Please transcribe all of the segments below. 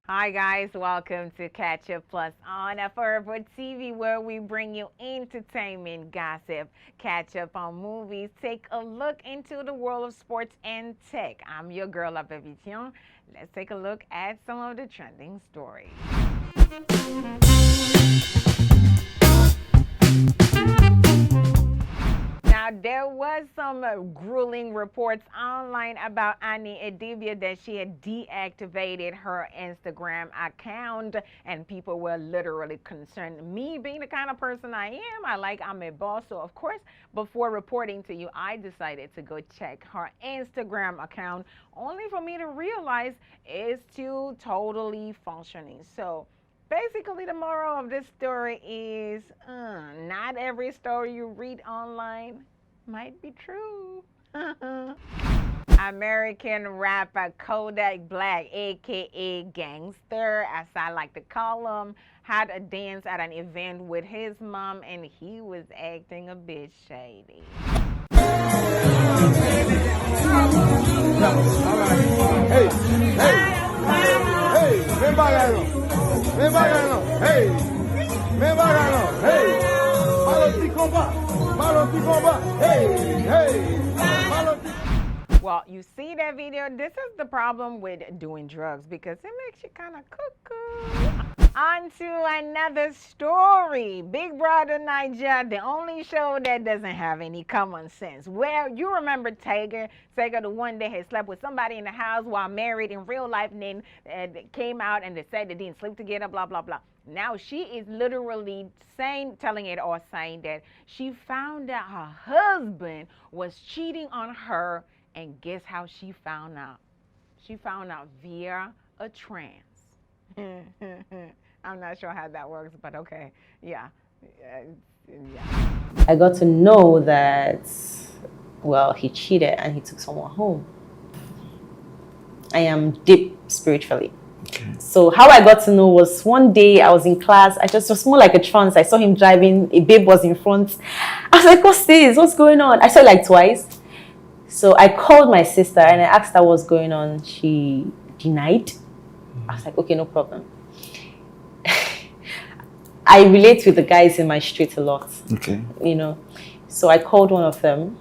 Hi guys, welcome to Catch Up Plus on AFOREVO TV, where we bring you entertainment, gossip, catch up on movies, take a look into the world of sports and tech. I'm your girl, La Perverted. Let's take a look at some of the trending stories. Now, there was some grueling reports online about Idibia that she had deactivated her Instagram account, and people were literally concerned. Me being the kind of person I am, I'm a boss, so of course, before reporting to you, I decided to go check her Instagram account, only for me to realize it's still totally functioning. So basically, the moral of this story is not every story you read online might be true. American rapper Kodak Black, aka Gangster, as I like to call him, had a dance at an event with his mom, and he was acting a bit shady. Well, you see that video? This is the problem with doing drugs, because it makes you kind of cuckoo. On to another story. Big Brother Naija, the only show that doesn't have any common sense. Well, you remember Tega, the one that had slept with somebody in the house while married in real life, and then came out and they said they didn't sleep together, blah, blah, blah. Now she is literally saying that she found out her husband was cheating on her, and guess how she found out? She found out via a trance. I'm not sure how that works, but okay, yeah. I got to know that, well, he cheated and he took someone home. I am deep spiritually. Okay. So how I got to know was one day I was in class. It was more like a trance. I saw him driving. A babe was in front. I was like, what's this? What's going on? I saw it like twice. So I called my sister and I asked her what's going on. She denied. I was like, okay, no problem. I relate with the guys in my street a lot. Okay. You know, so I called one of them,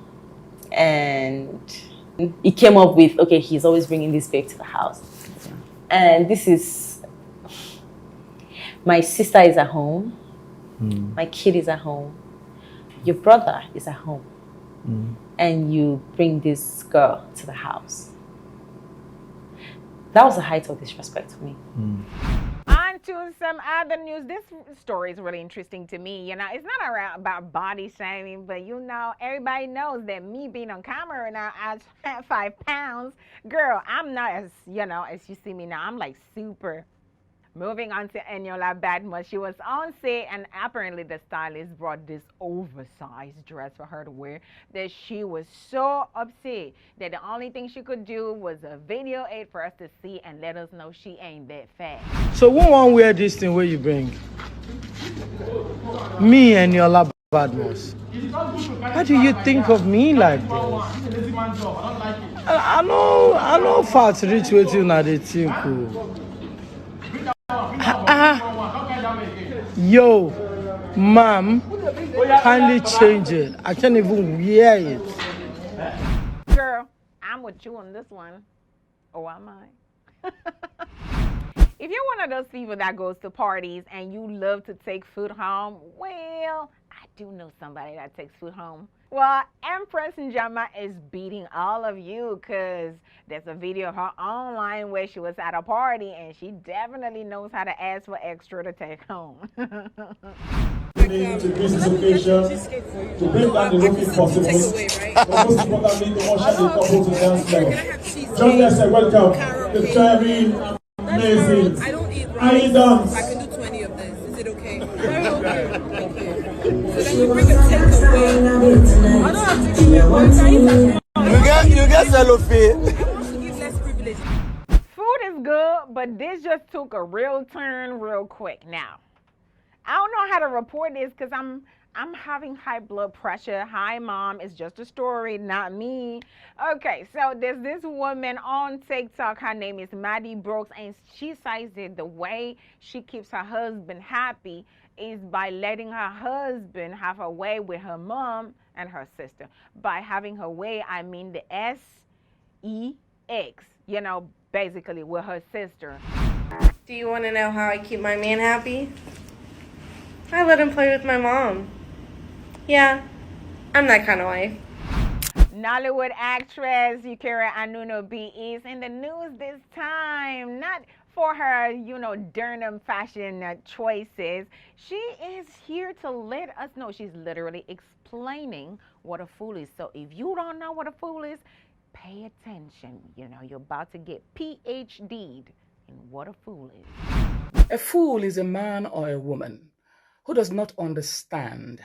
and he came up with, okay, he's always bringing this babe to the house. And this is, my sister is at home, my kid is at home, your brother is at home, and you bring this girl to the house. That was the height of disrespect to me. On to some other news. This story is really interesting to me. You know, it's not about body shaming, but you know, everybody knows that me being on camera now at 5 pounds, girl, I'm not as, you know, as you see me now, I'm like super. Moving on to Eniola Badmus. She was on set, and apparently the stylist brought this oversized dress for her to wear that she was so upset that the only thing she could do was a video it for us to see and let us know she ain't that fat. So who won't wear this thing where you bring? Me and Eniola Badmus. How do you think of me like this? I know fat rich waiting at the think. Yo, ma'am, kindly change it. I can't even wear it. Girl, I'm with you on this one. Or am I? If you're one of those people that goes to parties and you love to take food home, well, I do know somebody that takes food home. Well, Empress Njamah is beating all of you, because there's a video of her online where she was at a party and she definitely knows how to ask for extra to take home. To grace this occasion, to bring back the looking possible, but most importantly, to usher the couple to dance level. Just as a welcome, the very amazing. I don't eat I eat dance. I can do 20 of this. Is it okay? Very okay. Thank you. So then you bring a takeaway. I don't have to give you one time. You get cellophane. Less privilege. Food is good, but this just took a real turn real quick. Now, I don't know how to report this because I'm I'm having high blood pressure. Hi, Mom. It's just a story, not me. Okay, so there's this woman on TikTok. Her name is Maddie Brooks, and she says that the way she keeps her husband happy is by letting her husband have her way with her mom and her sister. By having her way, I mean the S-E-X, you know, basically with her sister. Do you want to know how I keep my man happy? I let him play with my mom. Yeah, I'm that kind of wife. Nollywood actress Eucharia Anonubi is in the news this time, not for her, you know, Durham fashion choices. She is here to let us know. She's literally explaining what a fool is. So if you don't know what a fool is, pay attention. You know, you're about to get PhD'd in what a fool is. A fool is a man or a woman who does not understand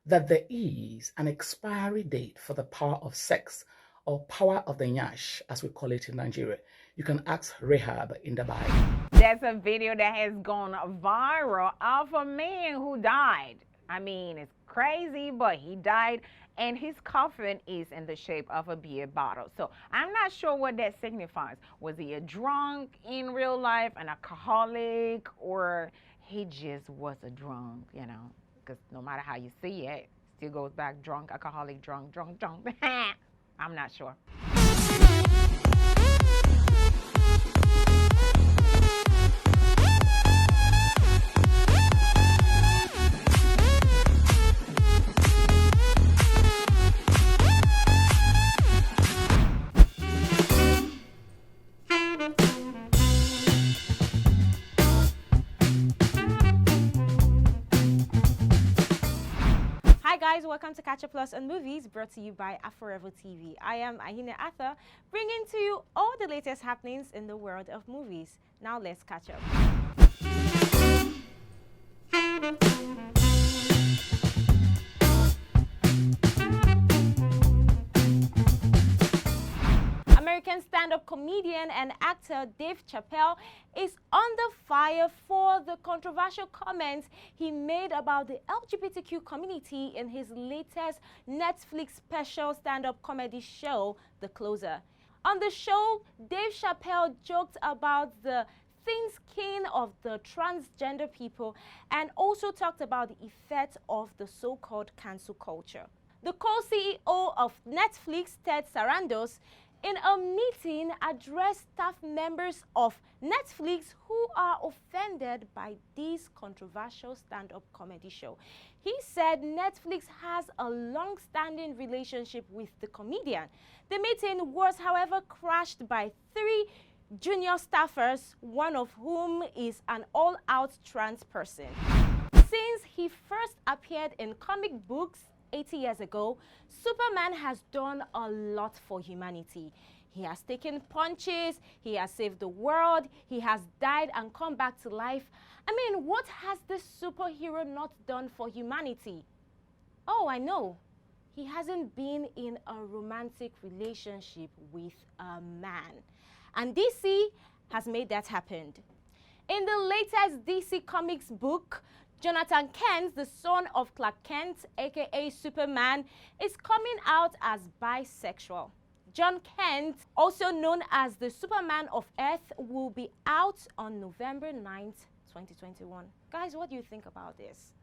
that there is an expiry date for the power of sex, or power of the nyash, as we call it in Nigeria. You can ask Rahab in the Bible. There's a video that has gone viral of a man who died. I mean, it's crazy, but he died, and his coffin is in the shape of a beer bottle. So I'm not sure what that signifies. Was he a drunk in real life, an alcoholic, or he just was a drunk, you know? Because no matter how you see it, still goes back drunk, alcoholic, drunk. I'm not sure. Hi guys, welcome to Catch Up Plus on Movies, brought to you by AFOREVO TV. I am Ahina Arthur, bringing to you all the latest happenings in the world of movies. Now let's catch up. American stand-up comedian and actor Dave Chappelle is under fire for the controversial comments he made about the LGBTQ community in his latest Netflix special stand-up comedy show, The Closer. On the show, Dave Chappelle joked about the thin skin of the transgender people and also talked about the effects of the so-called cancel culture. The co-CEO of Netflix, Ted Sarandos, in a meeting addressed staff members of Netflix who are offended by this controversial stand-up comedy show. He said Netflix has a long-standing relationship with the comedian. The meeting was, however, crashed by 3 junior staffers, one of whom is an all-out trans person. Since he first appeared in comic books 80 years ago, Superman has done a lot for humanity. He has taken punches, he has saved the world, he has died and come back to life. I mean, what has this superhero not done for humanity? Oh, I know. He hasn't been in a romantic relationship with a man. And DC has made that happen. In the latest DC Comics book, Jonathan Kent, the son of Clark Kent, aka Superman, is coming out as bisexual. John Kent, also known as the Superman of Earth, will be out on November 9th, 2021. Guys, what do you think about this?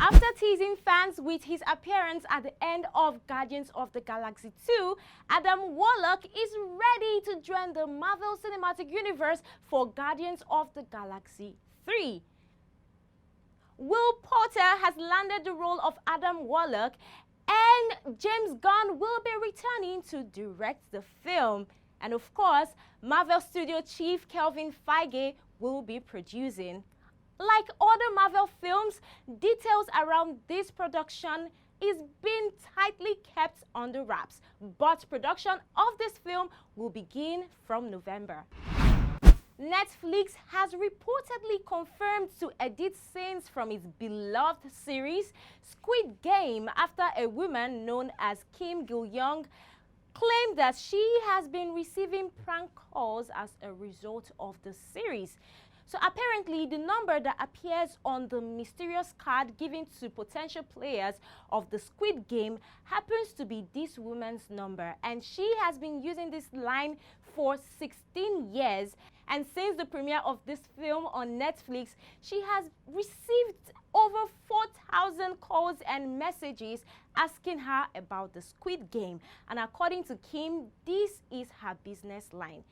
After teasing fans with his appearance at the end of Guardians of the Galaxy 2, Adam Warlock is ready to join the Marvel Cinematic Universe for Guardians of the Galaxy 3. Will Poulter has landed the role of Adam Warlock, and James Gunn will be returning to direct the film. And of course, Marvel Studio Chief Kevin Feige will be producing. Like other Marvel films, details around this production is being tightly kept under wraps, but production of this film will begin from November. Netflix has reportedly confirmed to edit scenes from its beloved series Squid Game after a woman known as Kim Gil-young claimed that she has been receiving prank calls as a result of the series. So apparently the number that appears on the mysterious card given to potential players of the Squid Game happens to be this woman's number, and she has been using this line for 16 years. And since the premiere of this film on Netflix, she has received over 4,000 calls and messages asking her about the Squid Game. And according to Kim, this is her business line.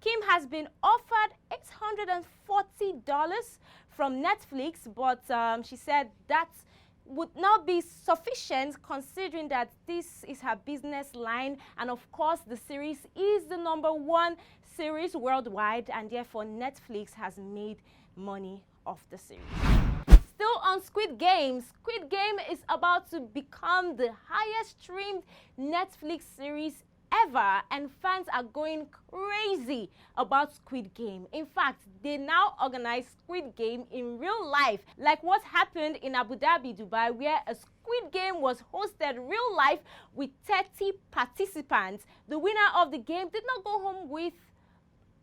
Kim has been offered $840 from Netflix, but she said that would not be sufficient considering that this is her business line, and of course the series is the #1 series worldwide, and therefore Netflix has made money off the series. Still on Squid Game, Squid Game is about to become the highest streamed Netflix series ever, and fans are going crazy about Squid Game. In fact, they now organize Squid Game in real life, like what happened in Abu Dhabi, Dubai, where a Squid Game was hosted real life with 30 participants. The winner of the game did not go home with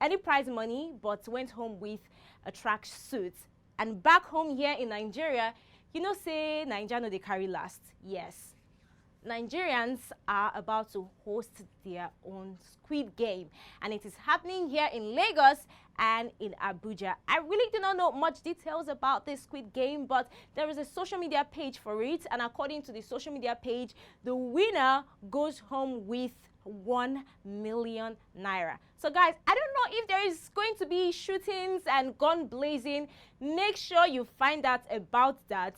any prize money, but went home with a track suit. And back home here in Nigeria, you know, say Nigeria no dey carry last. Yes, Nigerians are about to host their own Squid Game, and it is happening here in Lagos and in Abuja. I really do not know much details about this Squid Game, but there is a social media page for it, and according to the social media page, the winner goes home with 1 million naira. So guys, I don't know if there is going to be shootings and gun blazing. Make sure you find out about that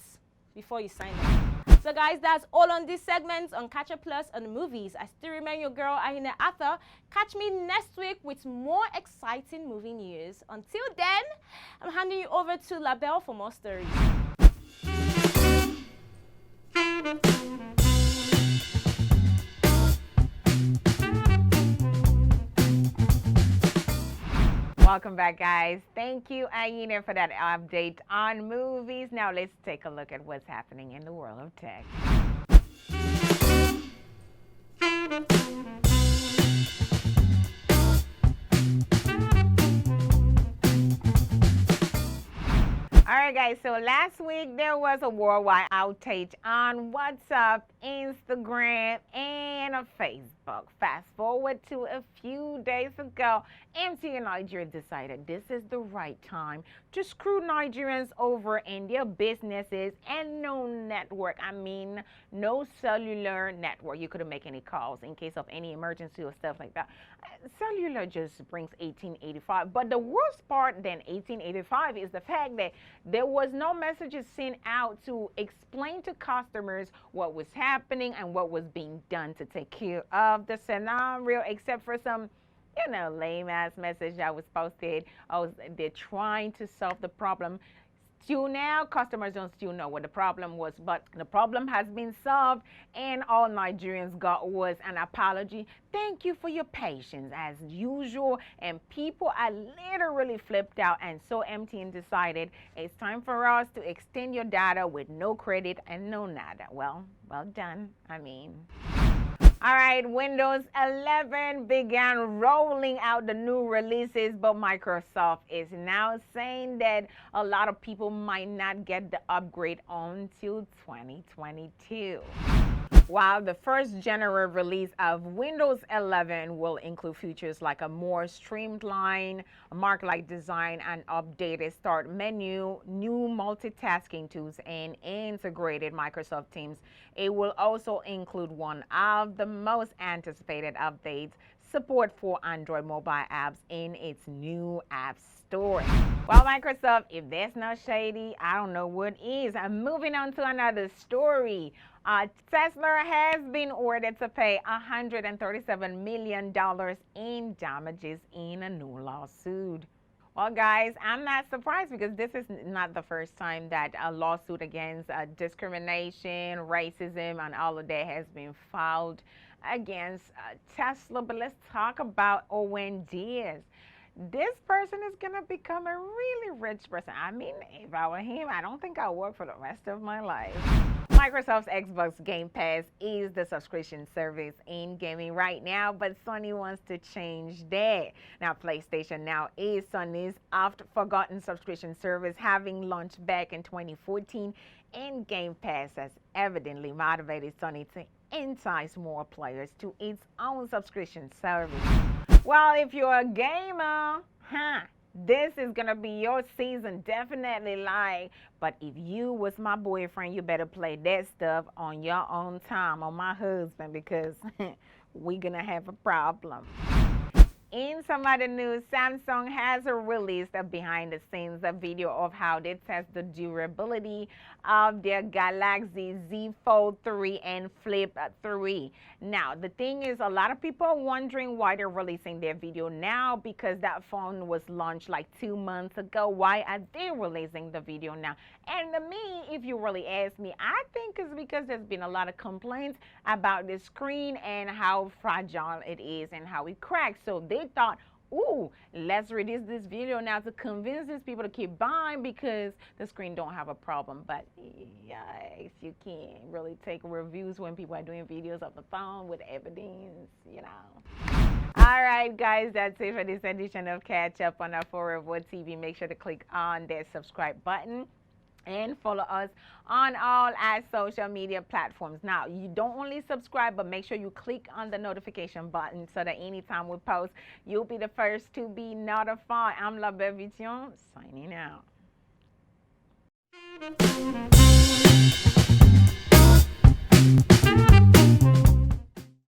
before you sign up. So guys, that's all on this segment on Catch Up Plus on movies. I still remain your girl, Ahine Arthur. Catch me next week with more exciting movie news. Until then, I'm handing you over to Labelle for more stories. Welcome back, guys. Thank you, Aina, for that update on movies. Now let's take a look at what's happening in the world of tech. All right, guys, so last week there was a worldwide outage on WhatsApp, Instagram, and Facebook. Fast forward to a few days ago, MTN Nigeria decided this is the right time to screw Nigerians over in their businesses and no network. I mean, no cellular network. You couldn't make any calls in case of any emergency or stuff like that. Cellular just brings 1885. But the worst part than 1885 is the fact that there was no messages sent out to explain to customers what was happening and what was being done to take care of the scenario, except for some, you know, lame-ass message that was posted. They're trying to solve the problem. Still now, customers don't still know what the problem was, but the problem has been solved, and all Nigerians got was an apology. Thank you for your patience, as usual, and people are literally flipped out, and so MTN decided it's time for us to extend your data with no credit and no nada. Well done, I mean. All right, Windows 11 began rolling out the new releases, but Microsoft is now saying that a lot of people might not get the upgrade until 2022. While the first general release of Windows 11 will include features like a more streamlined mark-like design and updated start menu, new multitasking tools, and integrated Microsoft Teams, it will also include one of the most anticipated updates, support for Android mobile apps in its new App Store. Well, Microsoft, if that's not shady, I don't know what is. I'm moving on to another story. Tesla has been ordered to pay $137 million in damages in a new lawsuit. Well, guys, I'm not surprised because this is not the first time that a lawsuit against discrimination, racism, and all of that has been filed against Tesla. But let's talk about Owen Diaz. This person is going to become a really rich person. I mean, if I were him, I don't think I'll work for the rest of my life. Microsoft's Xbox Game Pass is the subscription service in gaming right now, but Sony wants to change that. Now, PlayStation Now is Sony's oft-forgotten subscription service, having launched back in 2014, and Game Pass has evidently motivated Sony to entice more players to its own subscription service. Well, if you're a gamer, this is gonna be your season, definitely. Like, but if you was my boyfriend, you better play that stuff on your own time, on my husband, because we gonna have a problem. In some other news, Samsung has released a behind-the-scenes video of how they test the durability of their Galaxy Z Fold 3 and Flip 3. Now, the thing is, a lot of people are wondering why they're releasing their video now, because that phone was launched like 2 months ago. Why are they releasing the video now? And to me, if you really ask me, I think it's because there's been a lot of complaints about the screen and how fragile it is and how it cracks. So they thought, ooh, let's release this video now to convince these people to keep buying because the screen don't have a problem. But yikes, you can't really take reviews when people are doing videos of the phone with evidence, you know. All right, guys, that's it for this edition of Catch Up on AFOREVO TV. Make sure to click on that subscribe button and follow us on all our social media platforms. Now, you don't only subscribe, but make sure you click on the notification button so that anytime we post, you'll be the first to be notified. I'm La Bevition, signing out.